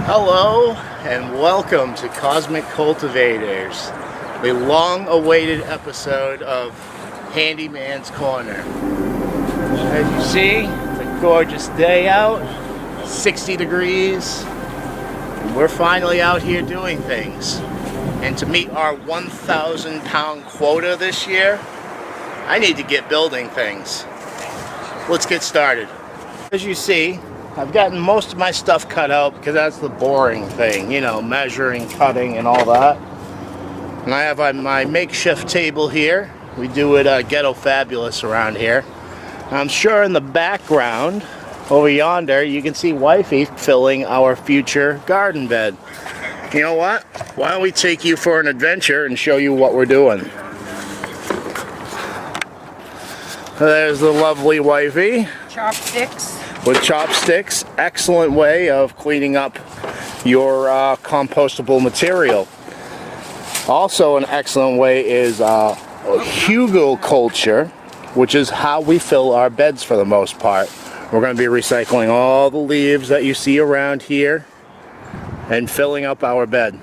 Hello and welcome to Cosmic Cultivators, the long-awaited episode of Handyman's Corner. As you see, it's a gorgeous day out, 60 degrees, and we're finally out here doing things. And to meet our 1,000 pound quota this year, I need to get building things. Let's get started. As you see, I've gotten most of my stuff cut out because that's the boring thing, you know, measuring, cutting, and all that. And I have my makeshift table here. We do it ghetto fabulous around here. I'm sure in the background, over yonder, you can see Wifey filling our future garden bed. You know what? Why don't we take you for an adventure and show you what we're doing. There's the lovely Wifey. Chopsticks. With chopsticks, excellent way of cleaning up your compostable material. Also an excellent way is hugelkultur, which is how we fill our beds for the most part. We're going to be recycling all the leaves that you see around here and filling up our bed.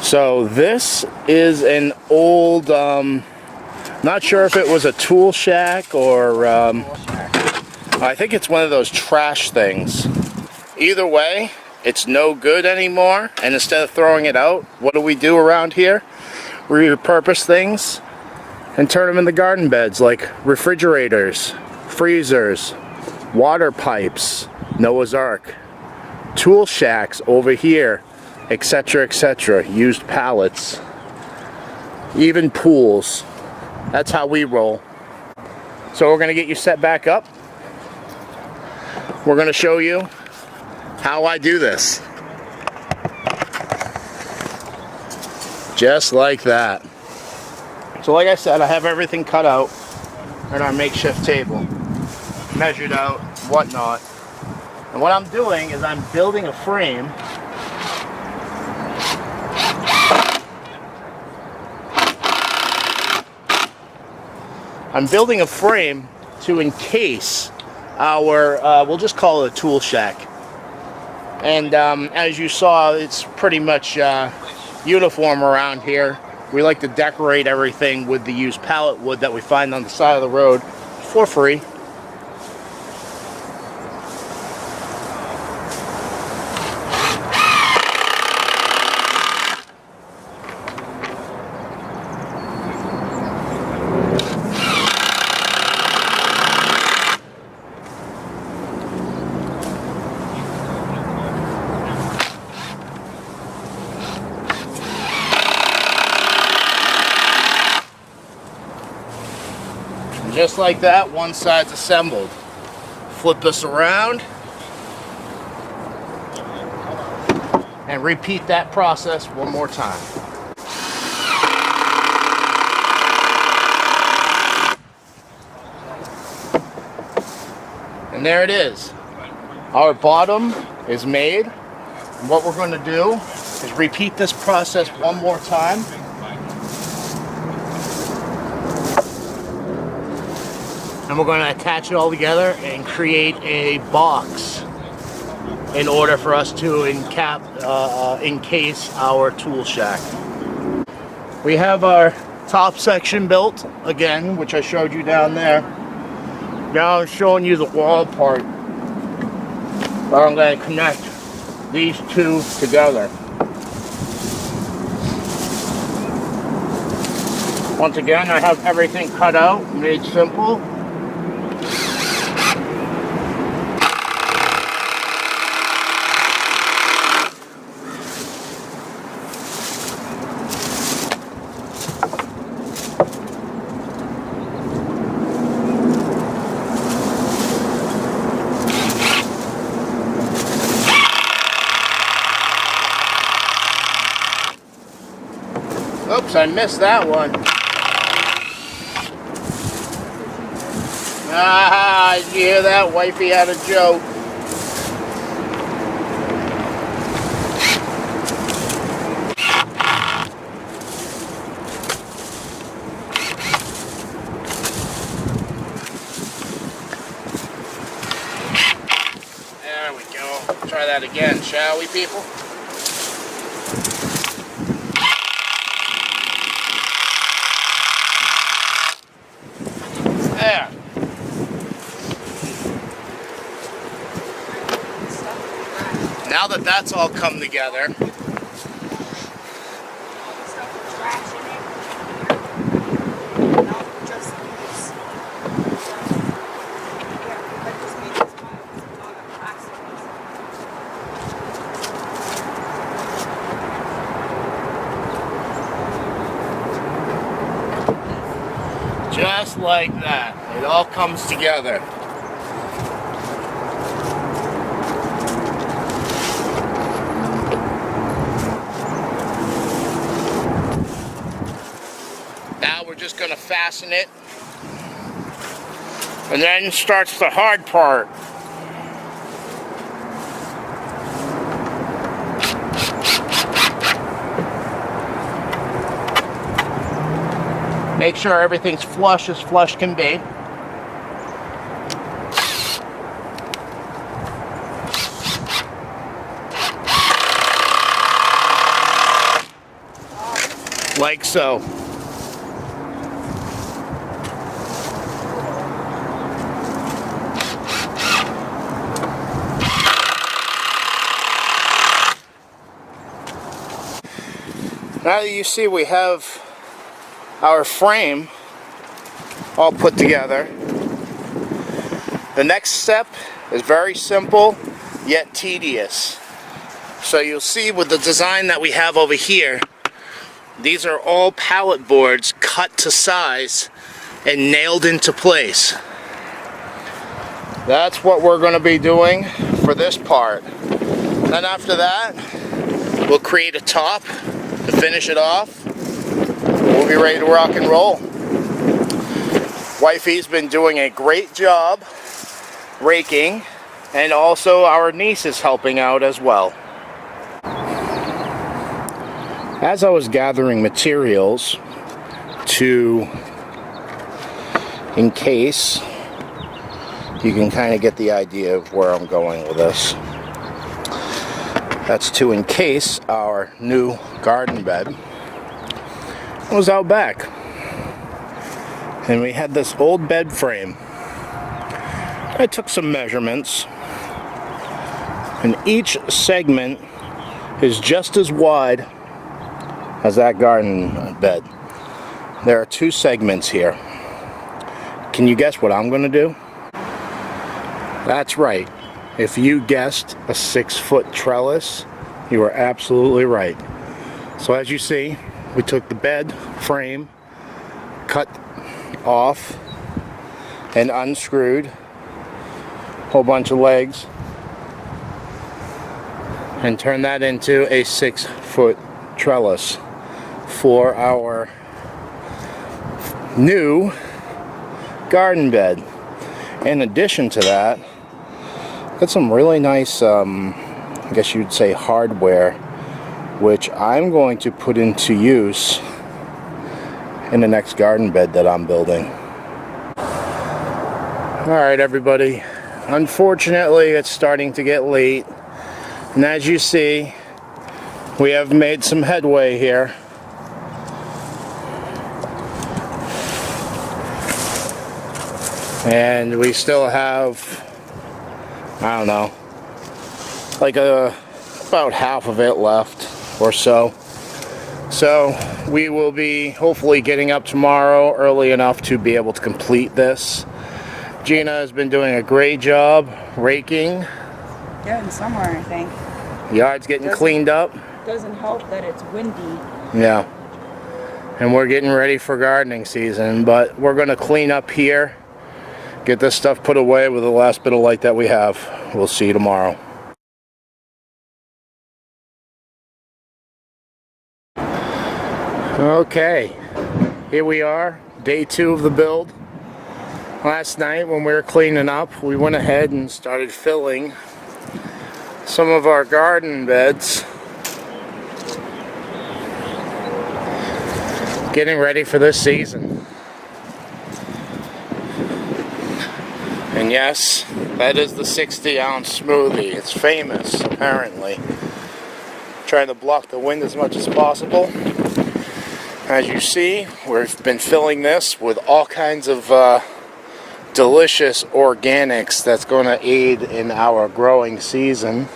So this is an old, not sure if it was a tool shack or I think it's one of those trash things. Either way, it's no good anymore, and instead of throwing it out, what do we do around here? We repurpose things and turn them into garden beds, like refrigerators, freezers, water pipes, Noah's Ark, tool shacks over here, etc., etc., used pallets, even pools. That's how we roll. So we're going to get you set back up. We're going to show you how I do this. Just like that. So like I said, I have everything cut out on our makeshift table, measured out, whatnot. And what I'm doing is I'm building a frame to encase our, we'll just call it a tool shack. And as you saw, it's pretty much uniform around here. We like to decorate everything with the used pallet wood that we find on the side of the road for free. Just like that, one side's assembled. Flip this around and repeat that process one more time. And there it is. Our bottom is made. And what we're going to do is repeat this process one more time. And we're going to attach it all together and create a box in order for us to encase our tool shack. We have our top section built again, which I showed you down there. Now I'm showing you the wall part, where I'm going to connect these two together. Once again, I have everything cut out, made simple. Oops, I missed that one. Ah, did you hear that? Wifey had a joke. There we go. try that again, shall we, people? There. Now that that's all come together, just like that, it all comes together. Now we're just going to fasten it, and then starts the hard part. Make sure everything's flush as flush can be. Like so. Now that you see we have our frame all put together, the next step is very simple yet tedious. So you'll see with the design that we have over here, these are all pallet boards cut to size and nailed into place. That's what we're going to be doing for this part. Then after that, we'll create a top to finish it off. We'll be ready to rock and roll. Wifey's been doing a great job raking, and also our niece is helping out as well. As I was gathering materials to encase, you can kind of get the idea of where I'm going with this. That's to encase our new garden bed. It was out back, and we had this old bed frame. I took some measurements, and each segment is just as wide as that garden bed. There are two segments here. Can you guess what I'm going to do? That's right. If you guessed a 6-foot trellis, you were absolutely right. So as you see, we took the bed frame, cut off, and unscrewed a whole bunch of legs, and turned that into a 6-foot trellis for our new garden bed. In addition to that, got some really nice, I guess you'd say hardware, which I'm going to put into use in the next garden bed that I'm building. Alright everybody, unfortunately it's starting to get late, and as you see, we have made some headway here. And we still have, I don't know, like about half of it left or so. So we will be hopefully getting up tomorrow early enough to be able to complete this. Gina has been doing a great job raking. Getting somewhere, I think. Yard's getting cleaned up. Doesn't help that it's windy. Yeah. And we're getting ready for gardening season, but we're going to clean up here, get this stuff put away with the last bit of light that we have. We'll see you tomorrow. Okay, here we are, day 2 of the build. Last night when we were cleaning up, we went ahead and started filling some of our garden beds, getting ready for this season. And yes, That is the 60-ounce smoothie. It's famous, apparently. Trying to block the wind as much as possible. As you see, we've been filling this with all kinds of delicious organics that's going to aid in our growing season.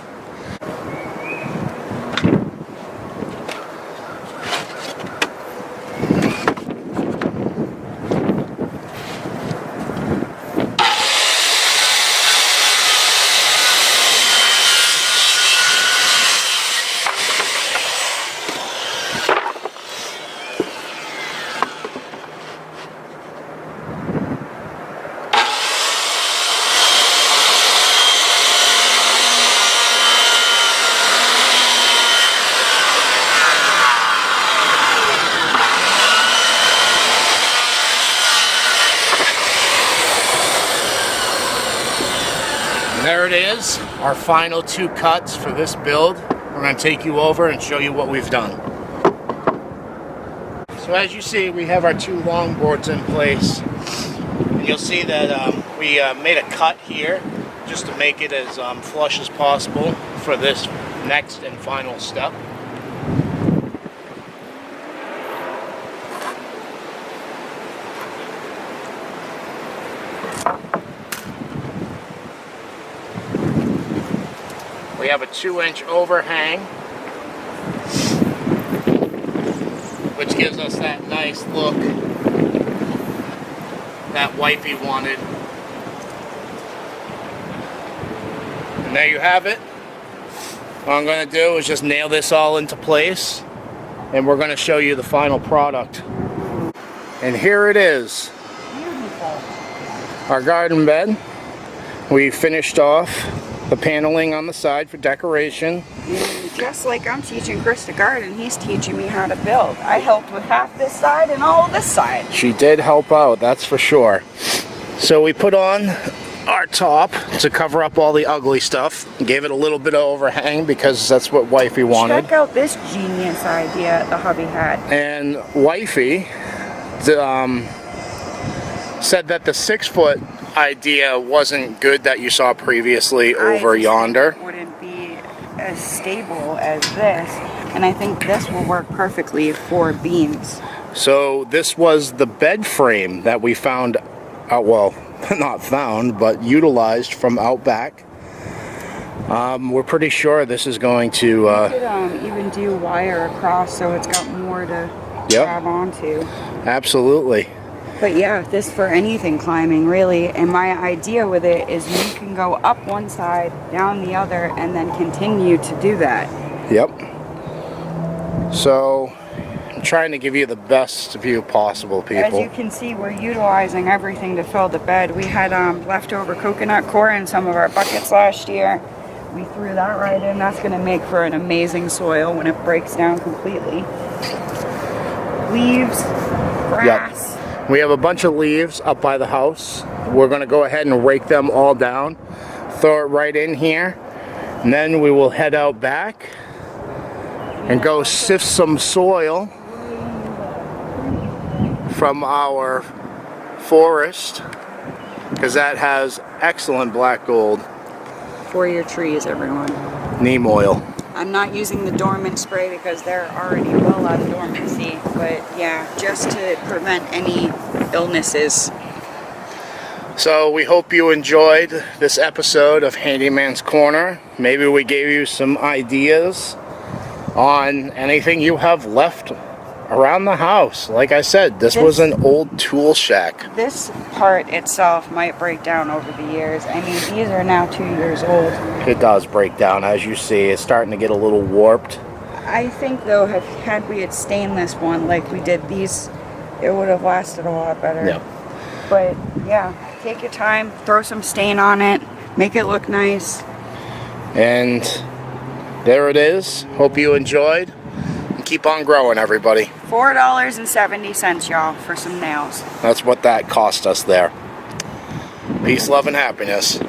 There it is, our final 2 cuts for this build. We're going to take you over and show you what we've done. So as you see, we have our 2 long boards in place. And you'll see that we made a cut here just to make it as flush as possible for this next and final step. We have a 2-inch overhang, which gives us that nice look that wifey wanted. And there you have it. What I'm going to do is just nail this all into place, and we're going to show you the final product. And here it is. Beautiful. Our garden bed. We finished off the paneling on the side for decoration. And just like I'm teaching Chris to garden, he's teaching me how to build. I helped with half this side and all of this side. She did help out, that's for sure. So we put on our top to cover up all the ugly stuff. Gave it a little bit of overhang because that's what wifey wanted. Check out this genius idea the hubby had. And wifey said that the 6-foot idea wasn't good that you saw previously over yonder. It wouldn't be as stable as this, and I think this will work perfectly for beams. So this was the bed frame that we found out, well, not found, but utilized from out back. We're pretty sure this is going to You could even do wire across so it's got more to grab onto. Absolutely. But yeah, this for anything climbing really, and my idea with it is you can go up one side, down the other, and then continue to do that. Yep. So I'm trying to give you the best view possible, people. As you can see, we're utilizing everything to fill the bed. We had leftover coconut core in some of our buckets last year. We threw that right in. That's going to make for an amazing soil when it breaks down completely. Leaves, grass. Yep. We have a bunch of leaves up by the house. We're going to go ahead and rake them all down, throw it right in here, and then we will head out back and go sift some soil from our forest, because that has excellent black gold. For your trees, everyone. Neem oil. I'm not using the dormant spray because they're already well out of dormancy, but yeah, just to prevent any illnesses. So we hope you enjoyed this episode of Handyman's Corner. Maybe we gave you some ideas on anything you have left around the house. Like I said, this was an old tool shack. This part itself might break down over the years. I mean, these are now 2 years old. It does break down, as you see. It's starting to get a little warped. I think though, had we had stainless one like we did these, it would have lasted a lot better. Yeah. But yeah, take your time, throw some stain on it, make it look nice. And there it is. Hope you enjoyed. And keep on growing, everybody. $4.70, y'all, for some nails. That's what that cost us there. Peace, love, and happiness.